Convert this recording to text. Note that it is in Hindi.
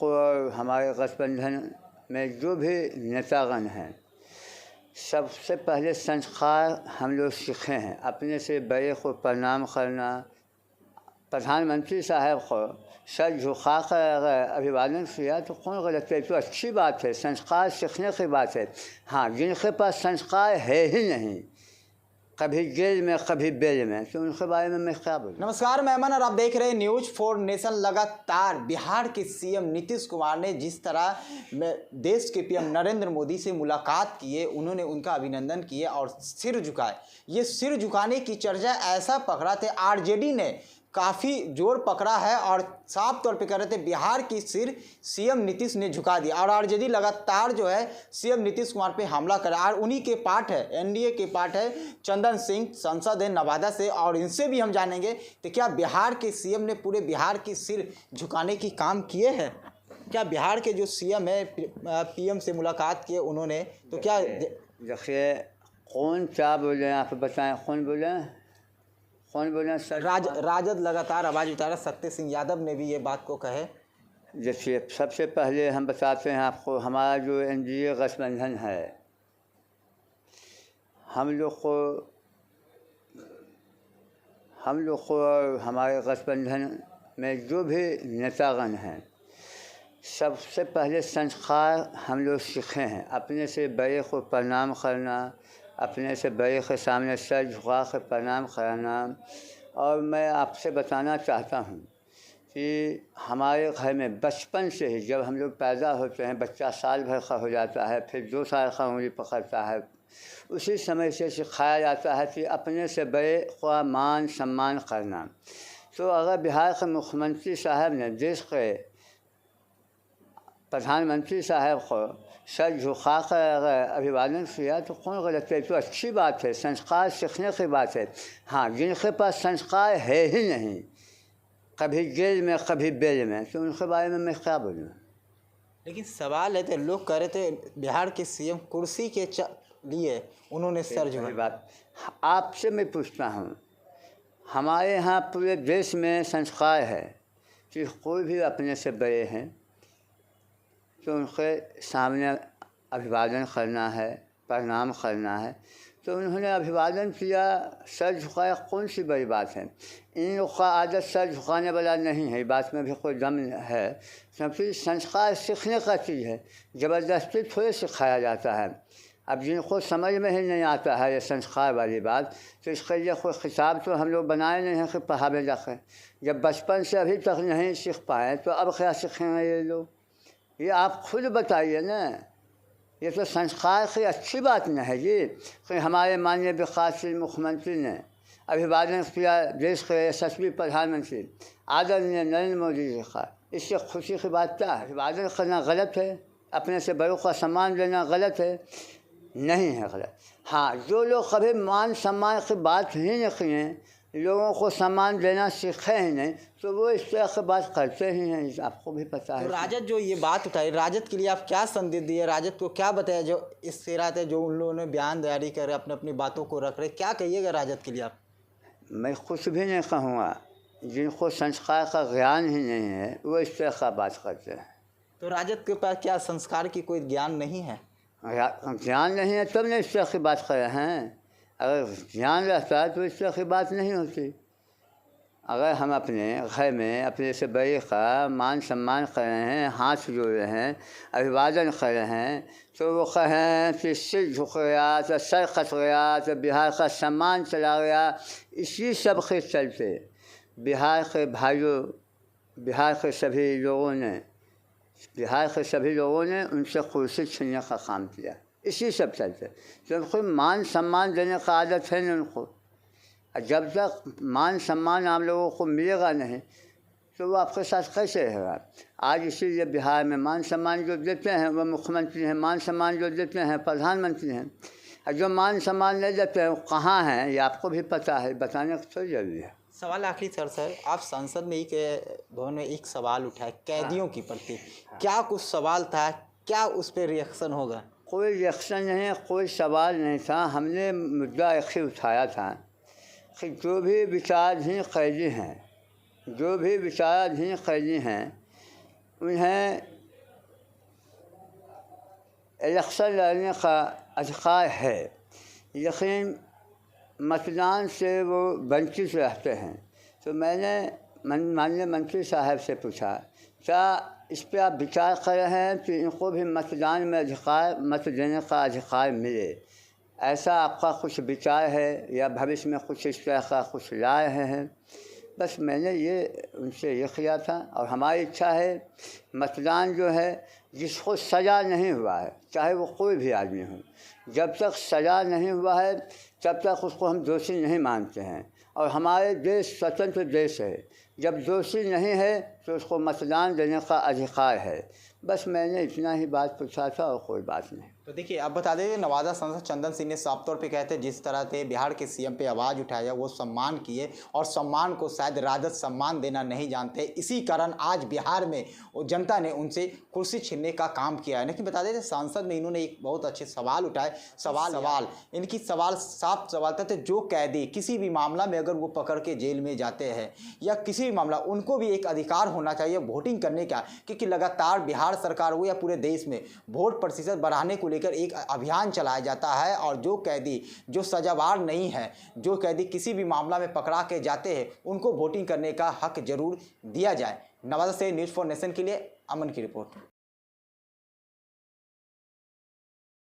और हमारे गठबंधन में जो भी नेतागण हैं, सबसे पहले संस्कार हम लोग सीखे हैं। अपने से बड़े को प्रणाम करना, प्रधानमंत्री साहब को सर झुका कर अगर अभिवादन किया तो कौन गलत है? तो अच्छी बात है, संस्कार सीखने की बात है। हाँ, जिनके पास संस्कार है ही नहीं, कभी जेल में कभी बेल में, तो उनके बारे में मैं क्या बोलूं। नमस्कार, मैं अमन और आप देख रहे हैं न्यूज फॉर नेशन। लगातार बिहार के सीएम नीतीश कुमार ने जिस तरह देश के पीएम नरेंद्र मोदी से मुलाकात की है, उन्होंने उनका अभिनंदन किए और सिर झुकाए। ये सिर झुकाने की चर्चा ऐसा पकड़ा थे, आरजेडी ने काफ़ी जोर पकड़ा है और साफ तौर पे कह रहे थे बिहार की सिर सीएम नीतीश ने झुका दिया। और आरजेडी लगातार जो है सीएम नीतीश कुमार पे हमला कर रहा है। और उन्हीं के पार्ट है, एनडीए के पार्ट है चंदन सिंह, सांसद है नवादा से, और इनसे भी हम जानेंगे कि क्या बिहार के सीएम ने पूरे बिहार की सिर झुकाने की काम किए हैं। क्या बिहार के जो सीएम है पीएम से मुलाकात किए उन्होंने, तो क्या देखिए कौन क्या बोले, आप बताएं कौन बोले सर? राजद लगातार आवाज़ उतारा। सत्य सिंह यादव ने भी ये बात को कहे। जैसे सबसे पहले हम बताते हैं आपको, हमारा जो एनडीए गठबंधन है, हम लोग को और हमारे गठबंधन में जो भी नेतागण हैं, सबसे पहले संस्कार हम लोग सीखे हैं। अपने से बड़े को प्रणाम करना, अपने से बड़े के सामने सर झुका कर प्रणाम कराना। और मैं आपसे बताना चाहता हूँ कि हमारे घर में बचपन से ही, जब हम लोग पैदा होते हैं, बच्चा साल भर का हो जाता है, फिर 2 साल का उंगली पकड़ता है, उसी समय से सिखाया जाता है कि अपने से बड़े का मान सम्मान करना। तो अगर बिहार के मुख्यमंत्री साहब ने देश के प्रधानमंत्री साहब को सर झुका कर अगर अभिवादन किया तो कौन गलत है? तो अच्छी बात है, संस्कार सीखने की बात है। हाँ, जिनके पास संस्कार है ही नहीं, कभी जेल में कभी बेल में, तो उनके बारे में मैं क्या बोलूँ। लेकिन सवाल है तो लोग कह रहे थे बिहार के सीएम कुर्सी के लिए उन्होंने सर झुकाया। बात आपसे मैं पूछता हूँ, हमारे यहाँ पूरे देश में संस्कार है कि कोई भी अपने से बड़े हैं तो उनके सामने अभिवादन करना है, प्रणाम करना है। तो उन्होंने अभिवादन किया, सर झुकाया, कौन सी बड़ी बात है? इन लोग का आदत सर झुकाने वाला नहीं है, बात में भी कोई दम है, क्योंकि संस्कार सीखने का चीज़ है, ज़बरदस्ती थोड़े सिखाया जाता है। अब जिनको समझ में ही नहीं आता है ये संस्कार वाली बात, तो इसके लिए कोई खिताब तो हम लोग बनाए नहीं हैं कि पढ़ावे जाके। जब बचपन से अभी तक नहीं सीख पाए तो अब क्या सीखेंगे ये लोग? ये आप खुद बताइए ना। ये तो संस्कार की अच्छी बात नहीं है जी कि हमारे माननीय विकासशील मुख्यमंत्री ने अभिवादन किया देश के यशस्वी प्रधानमंत्री आदरणीय नरेंद्र मोदी जी का। इससे खुशी की बात क्या है? अभिवादन करना गलत है, अपने से बड़ों का सम्मान देना गलत है? नहीं है गलत। हाँ, जो लोग कभी मान सम्मान की बात ही नहीं किए, लोगों को सम्मान देना सीखे ही नहीं, तो वो इस तरह की बात करते ही हैं, आपको भी पता है। तो राजद जो ये बात उठाई, राजद के लिए आप क्या संदेश दिए? राजद को क्या बताया जो इस सिरात है, जो उन लोगों ने बयान जारी कर अपने अपनी बातों को रख रहे, क्या कहिएगा राजद के लिए आप? मैं कुछ भी नहीं कहूँगा, जिनको संस्कार का ज्ञान ही नहीं है वो इस तरह का बात करते हैं। तो राजद के पास क्या संस्कार की कोई ज्ञान नहीं है? ज्ञान नहीं है तब नहीं इस तरह की बात कर रहे हैं। अगर ज्ञान रहता है तो इस तरह की बात नहीं होती। अगर हम अपने घर में अपने से बड़े का मान सम्मान कर रहे हैं, हाथ जोड़ रहे हैं, अभिवादन कर रहे हैं, तो वो कहें कि सिर झुक गया तो सर खस गया तो बिहार का सम्मान चला गया, इसी सब के चलते बिहार के भाइयों, बिहार के सभी लोगों ने उनसे कुर्सी छीनने का काम किया, इसी सब चलते। क्योंकि मान सम्मान देने का आदत है नहीं उनको। जब तक मान सम्मान आप लोगों को मिलेगा नहीं तो वो आपके साथ कैसे रहेगा? आज इसीलिए बिहार में मान सम्मान जो देते हैं वो मुख्यमंत्री हैं, मान सम्मान जो देते हैं प्रधानमंत्री हैं, और जो मान सम्मान नहीं देते हैं वो कहाँ हैं ये आपको भी पता है, बताने का तो जरूरी है। सवाल आखिरी सर, आप संसद में भवन में एक सवाल उठाए कैदियों की प्रति, क्या कुछ सवाल था, क्या उस पर रिएक्शन होगा? कोई रिएक्शन नहीं, कोई सवाल नहीं था। हमने मुद्दा एक ही उठाया था कि जो भी विचाराधीन कैदी हैं उन्हें इलेक्शन लड़ने का अधिकार है, लेकिन मतदान से वो वंचित रहते हैं। तो मैंने माननीय मंत्री साहब से पूछा, क्या इस पर आप विचार कर रहे हैं कि इनको भी मतदान में अधिकार, मत देने का अधिकार मिले? ऐसा आपका कुछ विचार है या भविष्य में कुछ इस तरह का कुछ ला रहे हैं? बस मैंने ये उनसे ये किया था। और हमारी इच्छा है मतदान जो है, जिसको सज़ा नहीं हुआ है, चाहे वो कोई भी आदमी हो, जब तक सज़ा नहीं हुआ है तब तक उसको हम दोषी नहीं मानते हैं। और हमारे देश स्वतंत्र देश है, जब दोषी नहीं है तो उसको मतदान देने का अधिकार है। बस मैंने इतना ही बात पूछा था और कोई बात नहीं। तो देखिए, अब बता दें, नवादा सांसद चंदन सिंह ने साफ तौर पे कहते हैं जिस तरह से बिहार के सीएम पे आवाज़ उठाया वो सम्मान किए, और सम्मान को शायद राजद सम्मान देना नहीं जानते, इसी कारण आज बिहार में जनता ने उनसे कुर्सी छीनने का काम किया है। लेकिन बता दें, सांसद में इन्होंने एक बहुत अच्छे सवाल उठाए। सवाल इनकी सवाल साफ सवाल था, जो कैदी किसी भी मामला में अगर वो पकड़ के जेल में जाते हैं या किसी भी मामला, उनको भी एक अधिकार होना चाहिए वोटिंग करने का, क्योंकि लगातार बिहार सरकार हो या पूरे देश में वोट प्रतिशत बढ़ाने को लेकर एक अभियान चलाया जाता है। और जो कैदी जो सजावार नहीं है, जो कैदी किसी भी मामला में पकड़ा के जाते हैं, उनको वोटिंग करने का हक जरूर दिया जाए। नवादा से न्यूज़ फॉर नेशन के लिए अमन की रिपोर्ट।